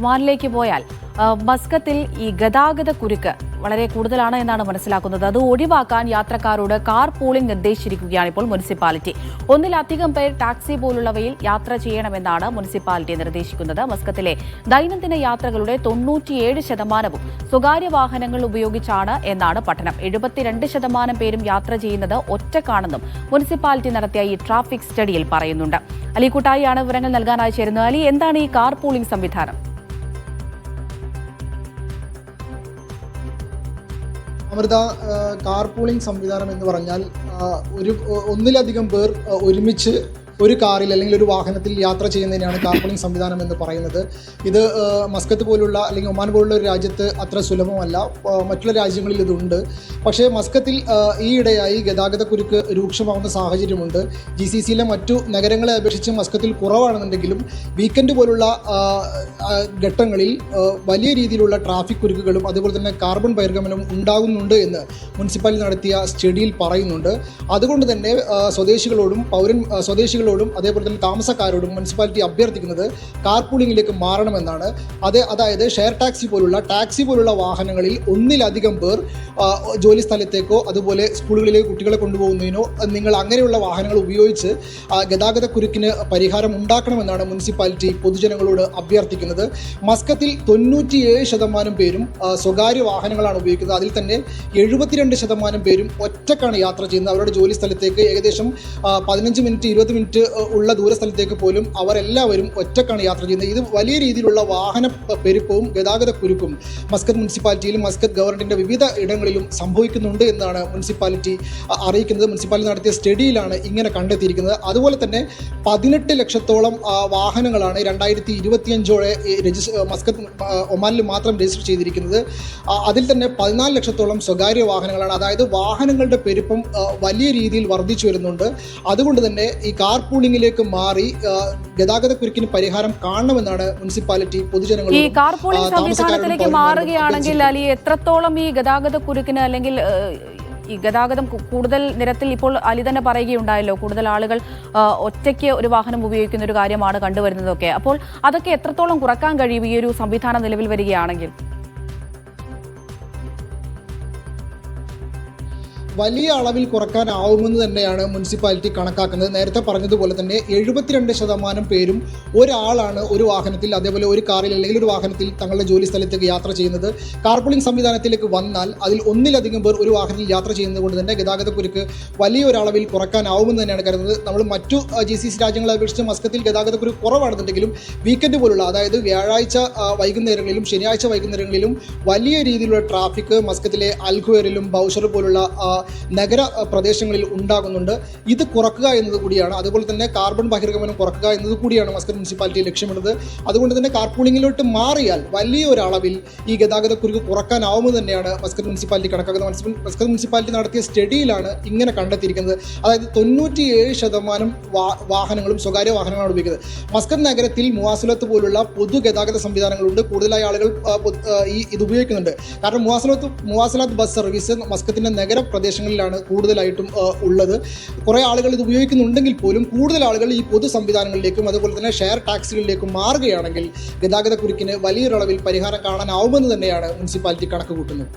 ഒമാനിലേക്ക് പോയാൽ മസ്കത്തിൽ ഈ ഗതാഗത കുരുക്ക് വളരെ കൂടുതലാണ് എന്നാണ് മനസ്സിലാക്കുന്നത്. അത് ഒഴിവാക്കാൻ യാത്രക്കാരോട് കാർ പൂളിംഗ് നിർദ്ദേശിച്ചിരിക്കുകയാണ് ഇപ്പോൾ മുനിസിപ്പാലിറ്റി. ഒന്നിലധികം പേർ ടാക്സി പോലുള്ളവയിൽ യാത്ര ചെയ്യണമെന്നാണ് മുനിസിപ്പാലിറ്റി നിർദ്ദേശിക്കുന്നത്. മസ്കത്തിലെ ദൈനംദിന യാത്രകളുടെ 97% സ്വകാര്യ വാഹനങ്ങൾ ഉപയോഗിച്ചാണ് എന്നാണ് പഠനം. 72% പേരും യാത്ര ചെയ്യുന്നത് ഒറ്റക്കാണെന്നും മുനിസിപ്പാലിറ്റി നടത്തിയ ഈ ട്രാഫിക് സ്റ്റഡിയിൽ പറയുന്നുണ്ട്. അലി കുട്ടായിയാണ് വിവരങ്ങൾ നൽകാനായി ചേരുന്നത്. അലി, എന്താണ് ഈ കാർ പൂളിംഗ് സംവിധാനം? അമൃത, കാർ പൂളിംഗ് സംവിധാനം എന്ന് പറഞ്ഞാൽ ഒന്നിലധികം പേർ ഒരുമിച്ച് ഒരു കാറിൽ അല്ലെങ്കിൽ ഒരു വാഹനത്തിൽ യാത്ര ചെയ്യുന്നതിനാണ് കാർ പൂളിംഗ് സംവിധാനം എന്ന് പറയുന്നത്. ഇത് മസ്കത്ത് പോലുള്ള അല്ലെങ്കിൽ ഒമാൻ പോലുള്ള ഒരു രാജ്യത്ത് അത്ര സുലഭമല്ല. മറ്റുള്ള രാജ്യങ്ങളിൽ ഇതുണ്ട്. പക്ഷേ മസ്കത്തിൽ ഈയിടെയായി ഗതാഗത കുരുക്ക് രൂക്ഷമാവുന്ന സാഹചര്യമുണ്ട്. GCCയിലെ മറ്റു നഗരങ്ങളെ അപേക്ഷിച്ച് മസ്കത്തിൽ കുറവാണെന്നുണ്ടെങ്കിലും വീക്കെൻഡ് പോലുള്ള ഘട്ടങ്ങളിൽ വലിയ രീതിയിലുള്ള ട്രാഫിക് കുരുക്കുകളും അതുപോലെ തന്നെ കാർബൺ ബഹിർഗമനവും ഉണ്ടാകുന്നുണ്ട് എന്ന് മുനിസിപ്പാലിറ്റി നടത്തിയ സ്റ്റഡിയിൽ പറയുന്നുണ്ട്. അതുകൊണ്ട് തന്നെ സ്വദേശികളോടും അതേപോലെ തന്നെ താമസക്കാരോടും മുനിസിപ്പാലിറ്റി അഭ്യർത്ഥിക്കുന്നത് കാർ പൂളിംഗിലേക്ക് മാറണമെന്നാണ്. അതായത് ഷെയർ ടാക്സി പോലുള്ള വാഹനങ്ങളിൽ ഒന്നിലധികം പേർ ജോലി സ്ഥലത്തേക്കോ അതുപോലെ സ്കൂളുകളിലേക്ക് കുട്ടികളെ കൊണ്ടുപോകുന്നതിനോ നിങ്ങൾ അങ്ങനെയുള്ള വാഹനങ്ങൾ ഉപയോഗിച്ച് ഗതാഗത കുരുക്കിന് പരിഹാരം ഉണ്ടാക്കണമെന്നാണ് മുനിസിപ്പാലിറ്റി പൊതുജനങ്ങളോട് അഭ്യർത്ഥിക്കുന്നത്. മസ്കത്തിൽ 97% പേരും സ്വകാര്യ വാഹനങ്ങളാണ് ഉപയോഗിക്കുന്നത്. അതിൽ തന്നെ 72% പേരും ഒറ്റക്കാണ് യാത്ര ചെയ്യുന്നത്. അവരുടെ ജോലി സ്ഥലത്തേക്ക് ഏകദേശം 15 മിനിറ്റ് 20 മിനിറ്റ് ഉള്ള ദൂരസ്ഥലത്തേക്ക് പോലും അവരെല്ലാവരും ഒറ്റക്കാണ് യാത്ര ചെയ്യുന്നത്. ഇത് വലിയ രീതിയിലുള്ള വാഹന പെരുപ്പവും ഗതാഗത കുരുക്കും മസ്കത്ത് മുനിസിപ്പാലിറ്റിയിലും മസ്കത്ത് ഗവൺമെന്റിന്റെ വിവിധ ഇടങ്ങളിലും സംഭവിക്കുന്നുണ്ട് എന്നാണ് മുനിസിപ്പാലിറ്റി അറിയിക്കുന്നത്. മുനിസിപ്പാലിറ്റി നടത്തിയ സ്റ്റഡിയിലാണ് ഇങ്ങനെ കണ്ടെത്തിയിരിക്കുന്നത്. അതുപോലെ തന്നെ 18 ലക്ഷത്തോളം വാഹനങ്ങളാണ് 2025ഓടെ മസ്കത്ത് ഒമാനിൽ മാത്രം രജിസ്റ്റർ ചെയ്തിരിക്കുന്നത്. അതിൽ തന്നെ 14 ലക്ഷത്തോളം സ്വകാര്യ വാഹനങ്ങളാണ്. അതായത് വാഹനങ്ങളുടെ പെരുപ്പം വലിയ രീതിയിൽ വർദ്ധിച്ചു വരുന്നുണ്ട്. അതുകൊണ്ട് തന്നെ ഈ കാർ പൂളിംഗിലേക്ക് മാറി ഗതാഗത കുരുക്കിന് പരിഹാരം കാണണമെന്നാണ് മുനിസിപ്പാലിറ്റി പൊതുജനങ്ങളോട് ഈ കാർ പൂളിംഗ് സംവിധാനത്തിലേക്ക് മാറുകയാണെങ്കിൽ അലി, എത്രത്തോളം ഈ ഗതാഗത കുരുക്കിന് അല്ലെങ്കിൽ ഈ ഗതാഗതം കൂടുതൽ നിരത്തിൽ ഇപ്പോൾ അലി തന്നെ പറയുകയുണ്ടായല്ലോ, കൂടുതൽ ആളുകൾ ഒറ്റയ്ക്ക് ഒരു വാഹനം ഉപയോഗിക്കുന്ന ഒരു കാര്യമാണ് കണ്ടുവരുന്നതൊക്കെ. അപ്പോൾ അതൊക്കെ എത്രത്തോളം കുറക്കാൻ കഴിയും ഈ ഒരു സംവിധാനം നിലവിൽ വരികയാണെങ്കിൽ? വലിയ അളവിൽ കുറക്കാനാവുമെന്ന് തന്നെയാണ് മുനിസിപ്പാലിറ്റി കണക്കാക്കുന്നത്. നേരത്തെ പറഞ്ഞതുപോലെ തന്നെ 72% പേരും ഒരാളാണ് ഒരു വാഹനത്തിൽ, അതേപോലെ ഒരു കാറിൽ അല്ലെങ്കിൽ ഒരു വാഹനത്തിൽ തങ്ങളുടെ ജോലി സ്ഥലത്തേക്ക് യാത്ര ചെയ്യുന്നത്. കാർപൂളിംഗ് സംവിധാനത്തിലേക്ക് വന്നാൽ അതിൽ ഒന്നിലധികം പേർ ഒരു വാഹനത്തിൽ യാത്ര ചെയ്യുന്നത് കൊണ്ട് തന്നെ ഗതാഗത കുരുക്ക് വലിയൊരളവിൽ കുറക്കാനാവുമെന്ന് തന്നെയാണ് കരുതുന്നത്. നമ്മൾ മറ്റു GCC രാജ്യങ്ങളെ അപേക്ഷിച്ച് മസ്കത്തിൽ ഗതാഗത കുരുക്ക് കുറവാണെന്നുണ്ടെങ്കിലും വീക്കെൻഡ് പോലുള്ള, അതായത് വ്യാഴാഴ്ച വൈകുന്നേരങ്ങളിലും ശനിയാഴ്ച വൈകുന്നേരങ്ങളിലും വലിയ രീതിയിലുള്ള ട്രാഫിക് മസ്കത്തിലെ അൽഖുവറിലും ബൗഷർ പോലുള്ള നഗര പ്രദേശങ്ങളിൽ ഉണ്ടാകുന്നുണ്ട്. ഇത് കുറക്കുക എന്നത് കൂടിയാണ്, അതുപോലെ തന്നെ കാർബൺ ബഹിർഗമനം കുറക്കുക എന്നത് കൂടിയാണ് മസ്കത്ത് മുനിസിപ്പാലിറ്റി ലക്ഷ്യമിടുന്നത്. അതുകൊണ്ട് തന്നെ കാർ പൂളിംഗിലോട്ട് മാറിയാൽ വലിയൊരളവിൽ ഈ ഗതാഗത കുരുക്ക് കുറക്കാനാവുമെന്ന് തന്നെയാണ് മസ്കത്ത് മുനിസിപ്പാലിറ്റി കണക്കാക്കുന്നത്. മസ്കത്ത് മുനിസിപ്പാലിറ്റി നടത്തിയ സ്റ്റഡിയിലാണ് ഇങ്ങനെ കണ്ടെത്തിയിരിക്കുന്നത്. അതായത് 97% വാഹനങ്ങളും സ്വകാര്യ വാഹനങ്ങളാണ് ഉപയോഗിക്കുന്നത്. മസ്കത്ത് നഗരത്തിൽ മുവാസലത്ത് പോലുള്ള പൊതുഗതാഗത സംവിധാനങ്ങളുണ്ട്. കൂടുതലായ ആളുകൾ ഇത് ഉപയോഗിക്കുന്നുണ്ട്. കാരണം മുവാസലത്ത് ബസ് സർവീസ് മസ്കത്തിന്റെ നഗര പ്രദേശങ്ങളിലാണ് കൂടുതലായിട്ടും ഉള്ളത്. കുറേ ആളുകൾ ഇത് ഉപയോഗിക്കുന്നുണ്ടെങ്കിൽ പോലും കൂടുതൽ ആളുകൾ ഈ പൊതു സംവിധാനങ്ങളിലേക്കും അതുപോലെ തന്നെ ഷെയർ ടാക്സികളിലേക്കും മാറുകയാണെങ്കിൽ ഗതാഗത കുരുക്കിന് വലിയൊരളവിൽ പരിഹാരം കാണാനാവുമെന്ന് തന്നെയാണ് മുനിസിപ്പാലിറ്റി കണക്ക് കൂട്ടുന്നത്.